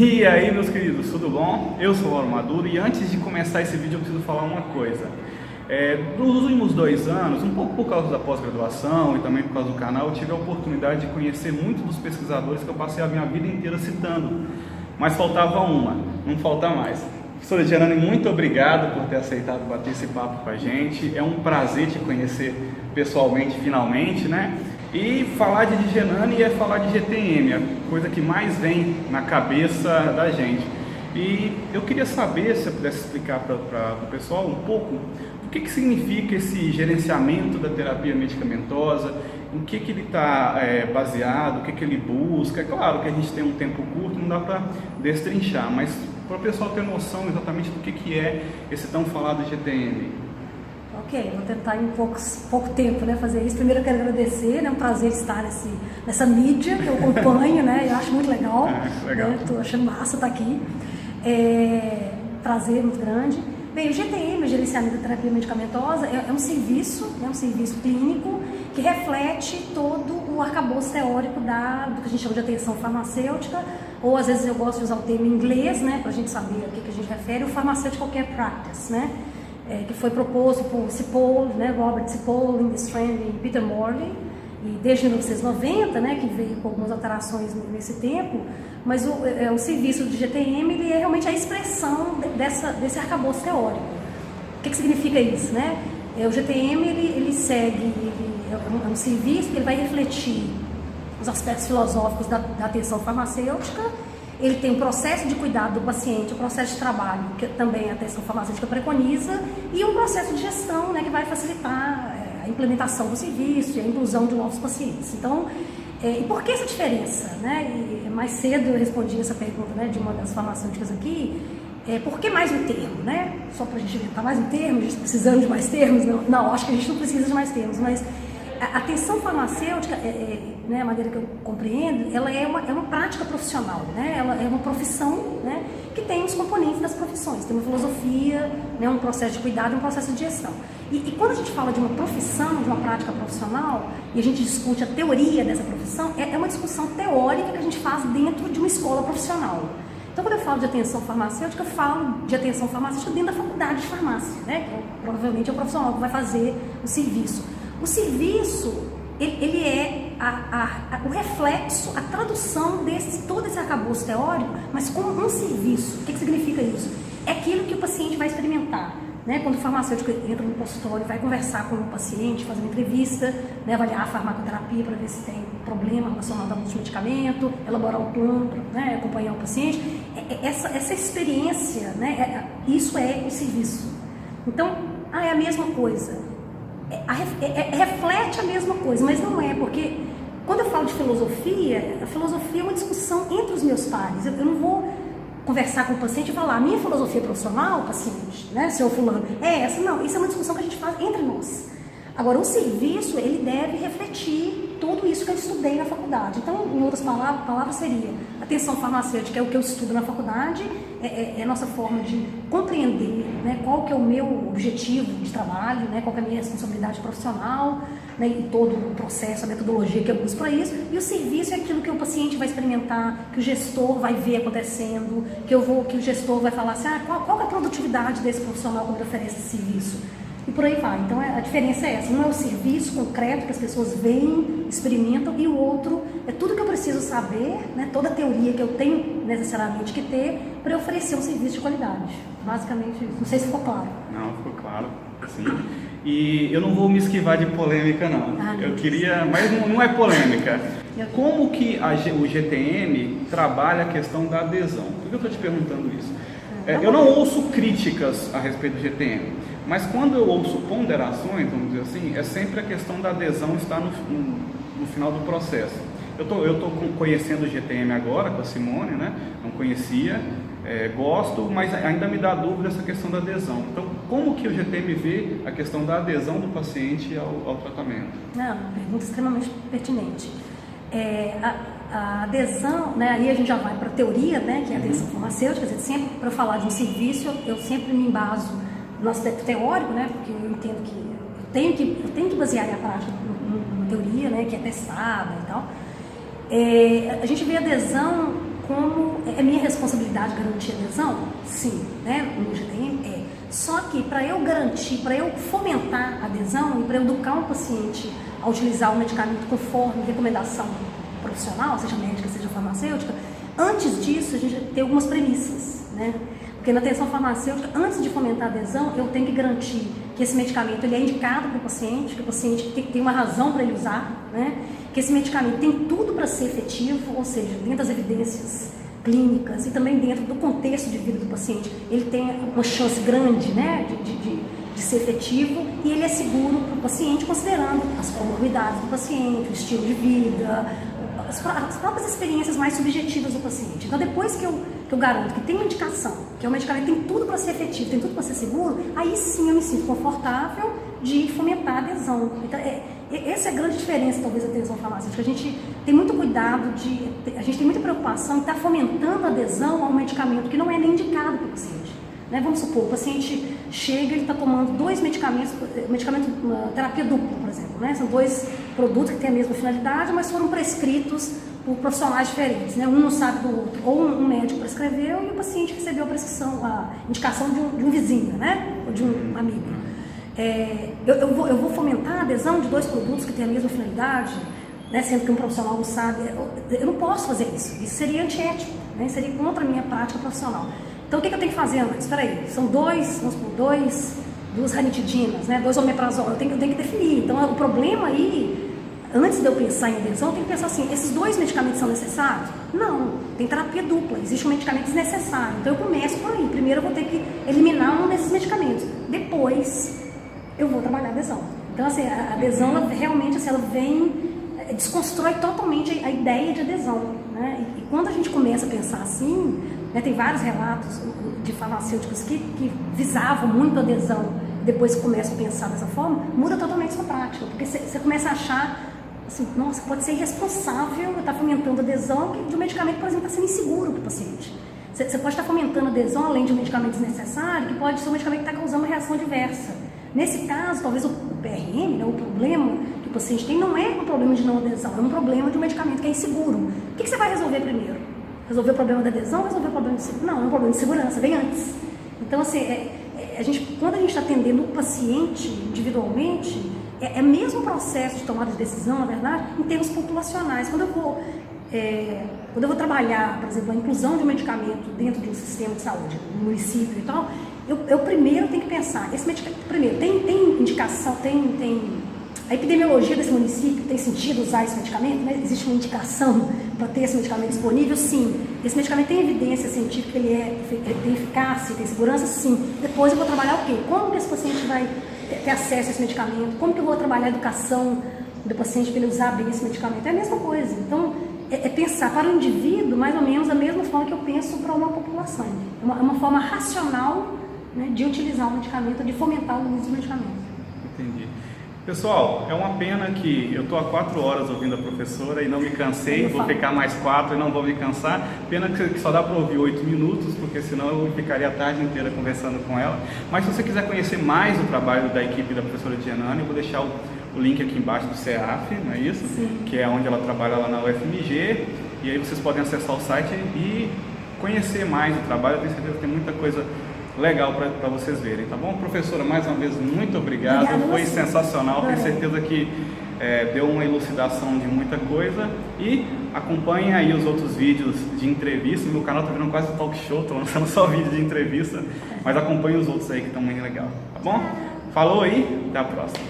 E aí, meus queridos, tudo bom? Eu sou o Lauro Maduro e antes de começar esse vídeo eu preciso falar uma coisa. Nos últimos 2 anos, um pouco por causa da pós-graduação e também por causa do canal, eu tive a oportunidade de conhecer muitos dos pesquisadores que eu passei a minha vida inteira citando. Mas faltava uma, não falta mais. Professora Genani, muito obrigado por ter aceitado bater esse papo com a gente. É um prazer te conhecer pessoalmente, finalmente, né? E falar de Genani é falar de GTM, a coisa que mais vem na cabeça da gente. E eu queria saber, se eu pudesse explicar para o pessoal um pouco, o que significa esse gerenciamento da terapia medicamentosa, em que ele está baseado, o que ele busca. É claro que a gente tem um tempo curto, não dá para destrinchar, mas para o pessoal ter noção exatamente do que é esse tão falado GTM. Ok, vou tentar em pouco tempo, né, fazer isso. Primeiro eu quero agradecer, é um prazer estar nessa mídia que eu acompanho, né, eu acho muito legal. Legal. Né, tô achando massa estar aqui. Prazer muito grande. Bem, o GTM, o Gerenciamento da Terapia Medicamentosa, é um serviço clínico que reflete todo o arcabouço teórico do que a gente chama de atenção farmacêutica, ou às vezes eu gosto de usar o termo em inglês, né, para a gente saber a que a gente refere, o Pharmaceutical Care Practice, né, que foi proposto por Cipoll, né, Robert Cipoll, Linda Strand e Peter Morley, e desde 1990, né, que veio com algumas alterações nesse tempo, mas o serviço de GTM ele é realmente a expressão desse arcabouço teórico. O que significa isso, né? O GTM ele segue, é um serviço que ele vai refletir os aspectos filosóficos da atenção farmacêutica. Ele tem um processo de cuidado do paciente, um processo de trabalho, que também a atenção farmacêutica preconiza, e um processo de gestão, né, que vai facilitar a implementação do serviço e a inclusão de novos pacientes. Então, e por que essa diferença? Né? E mais cedo eu respondi essa pergunta, né, de uma das farmacêuticas aqui. Por que mais um termo? Né? Só para a gente inventar mais um termo, a gente precisando de mais termos? Não, acho que a gente não precisa de mais termos, mas a atenção farmacêutica, né, a maneira que eu compreendo, ela é uma prática profissional, né? Ela é uma profissão, né, que tem os componentes das profissões, tem uma filosofia, né, um processo de cuidado e um processo de gestão. E quando a gente fala de uma profissão, de uma prática profissional, e a gente discute a teoria dessa profissão, é uma discussão teórica que a gente faz dentro de uma escola profissional. Então, quando eu falo de atenção farmacêutica, eu falo de atenção farmacêutica dentro da faculdade de farmácia, né, que provavelmente é o profissional que vai fazer o serviço. O serviço, ele é o reflexo, a tradução todo esse arcabouço teórico, mas como um serviço. O que significa isso? É aquilo que o paciente vai experimentar. Né? Quando o farmacêutico entra no consultório, vai conversar com o paciente, fazer uma entrevista, né? Avaliar a farmacoterapia para ver se tem problema relacionado ao medicamento, elaborar um plano, né? Acompanhar o paciente. Essa experiência, né? Isso é o serviço. Então, é a mesma coisa. Reflete a mesma coisa, mas não é, porque quando eu falo de filosofia, a filosofia é uma discussão entre os meus pares. Eu não vou conversar com o paciente e falar, a minha filosofia profissional, paciente, né, senhor fulano, é essa. Não, isso é uma discussão que a gente faz entre nós. Agora, o serviço, ele deve refletir tudo isso que eu estudei na faculdade. Então, em outras palavras seria, atenção farmacêutica é o que eu estudo na faculdade, é a nossa forma de compreender, né, qual que é o meu objetivo de trabalho, né, qual que é a minha responsabilidade profissional, né, e todo o processo, a metodologia que eu uso para isso. E o serviço é aquilo que o paciente vai experimentar, que o gestor vai ver acontecendo, que o gestor vai falar assim, qual é a produtividade desse profissional quando ele oferece esse serviço? E por aí vai. Então a diferença é essa. Um é o serviço concreto que as pessoas veem, experimentam, e o outro é tudo que eu preciso saber, né, toda a teoria que eu tenho necessariamente que ter para eu oferecer um serviço de qualidade. Basicamente isso. Não sei se ficou claro. Não, ficou claro, sim. E eu não vou me esquivar de polêmica, não. Eu queria, mas não é polêmica. Como que o GTM trabalha a questão da adesão? Por que eu estou te perguntando isso? Eu não ouço críticas a respeito do GTM, mas quando eu ouço ponderações, vamos dizer assim, é sempre a questão da adesão estar no final do processo. Eu estou conhecendo o GTM agora com a Simone, né? Não conhecia, gosto, mas ainda me dá dúvida essa questão da adesão. Então, como que o GTM vê a questão da adesão do paciente ao tratamento? Não, pergunta extremamente pertinente. A adesão, né, aí a gente já vai para a teoria, né, que é a adesão farmacêutica. Quer dizer, sempre para falar de um serviço, eu sempre me embaso no aspecto teórico, né, porque eu entendo que eu tenho que basear minha prática numa teoria, né, que é testada e tal. A gente vê a adesão como é minha responsabilidade garantir a adesão? Sim, né? No GTM é. Só que para eu garantir, para eu fomentar a adesão e para eu educar um paciente a utilizar o medicamento conforme recomendação profissional, seja médica, seja farmacêutica, antes disso a gente tem algumas premissas, né? Porque na atenção farmacêutica, antes de fomentar a adesão, eu tenho que garantir que esse medicamento ele é indicado para o paciente, que o paciente tem uma razão para ele usar, né? Que esse medicamento tem tudo para ser efetivo, ou seja, dentro das evidências clínicas e também dentro do contexto de vida do paciente, ele tem uma chance grande, né, de ser efetivo, e ele é seguro para o paciente, considerando as comorbidades do paciente, o estilo de vida, as próprias experiências mais subjetivas do paciente. Então, depois que eu garanto que tem uma indicação, que o medicamento tem tudo para ser efetivo, tem tudo para ser seguro, aí sim eu me sinto confortável de fomentar a adesão. Então, essa é a grande diferença, talvez, da atenção farmacêutica. A gente tem muito cuidado, a gente tem muita preocupação em estar fomentando a adesão a um medicamento que não é nem indicado para o paciente. Né? Vamos supor, o paciente chega e está tomando 2 medicamentos, uma terapia dupla, por exemplo. Né? São 2 produtos que têm a mesma finalidade, mas foram prescritos por profissionais diferentes. Né? Um não sabe do outro, ou um médico prescreveu e o paciente recebeu a indicação de um vizinho, né? Ou de um amigo. Eu vou fomentar a adesão de 2 produtos que têm a mesma finalidade, né? Sendo que um profissional não sabe. Eu não posso fazer isso. Isso seria antiético, né? Seria contra a minha prática profissional. Então, o que eu tenho que fazer antes? Espera aí, são 2 ranitidinas, né? 2 omeprazol, eu tenho que definir. Então, o problema aí, antes de eu pensar em adesão, eu tenho que pensar assim, esses 2 medicamentos são necessários? Não, tem terapia dupla, existe um medicamento desnecessário. Então, eu começo por aí. Primeiro, eu vou ter que eliminar um desses medicamentos. Depois, eu vou trabalhar a adesão. Então, assim, a adesão, ela realmente, assim, ela desconstrói totalmente a ideia de adesão, né? E quando a gente começa a pensar assim, né, tem vários relatos de farmacêuticos que visavam muito a adesão, depois começam a pensar dessa forma, muda totalmente a sua prática, porque você começa a achar, assim, nossa, pode ser irresponsável eu estar fomentando a adesão de um medicamento, por exemplo, está sendo inseguro para o paciente. Você pode estar fomentando a adesão, além de um medicamento desnecessário, que pode ser um medicamento que está causando uma reação adversa. Nesse caso, talvez o PRM, né, o problema que o paciente tem, não é um problema de não adesão, é um problema de um medicamento que é inseguro. O que você vai resolver primeiro? Resolver o problema da adesão ou resolver o problema de segurança? Não, é um problema de segurança, vem antes. Então, assim, quando a gente está atendendo o paciente individualmente, é o mesmo processo de tomada de decisão, na verdade, em termos populacionais. Quando eu vou trabalhar, por exemplo, a inclusão de um medicamento dentro de um sistema de saúde, no município e tal, eu primeiro tenho que pensar, esse medicamento, primeiro, tem indicação, tem a epidemiologia desse município, tem sentido usar esse medicamento? Né? Existe uma indicação para ter esse medicamento disponível? Sim. Esse medicamento tem evidência científica, ele tem eficácia, tem segurança? Sim. Depois eu vou trabalhar o quê? Como que esse paciente vai ter acesso a esse medicamento? Como que eu vou trabalhar a educação do paciente para ele usar bem esse medicamento? É a mesma coisa. Então, é pensar para o indivíduo mais ou menos da mesma forma que eu penso para uma população. É uma forma racional, né, de utilizar o medicamento, de fomentar o uso do medicamento. Entendi. Pessoal, é uma pena que eu estou há 4 horas ouvindo a professora e não me cansei, vou ficar mais 4 e não vou me cansar. Pena que só dá para ouvir 8 minutos, porque senão eu ficaria a tarde inteira conversando com ela. Mas se você quiser conhecer mais o trabalho da equipe da professora Gianani, eu vou deixar o link aqui embaixo do CEAF, não é isso? Sim. Que é onde ela trabalha lá na UFMG, e aí vocês podem acessar o site e conhecer mais o trabalho. Eu tenho certeza que tem muita coisa legal para vocês verem, tá bom? Professora, mais uma vez, muito obrigado. Obrigada, foi você. sensacional, tenho certeza que deu uma elucidação de muita coisa. E acompanhem aí os outros vídeos de entrevista. Meu canal tá virando quase um talk show, tô lançando só vídeo de entrevista, mas acompanhem os outros aí que estão muito legal, tá bom? Falou aí, até a próxima.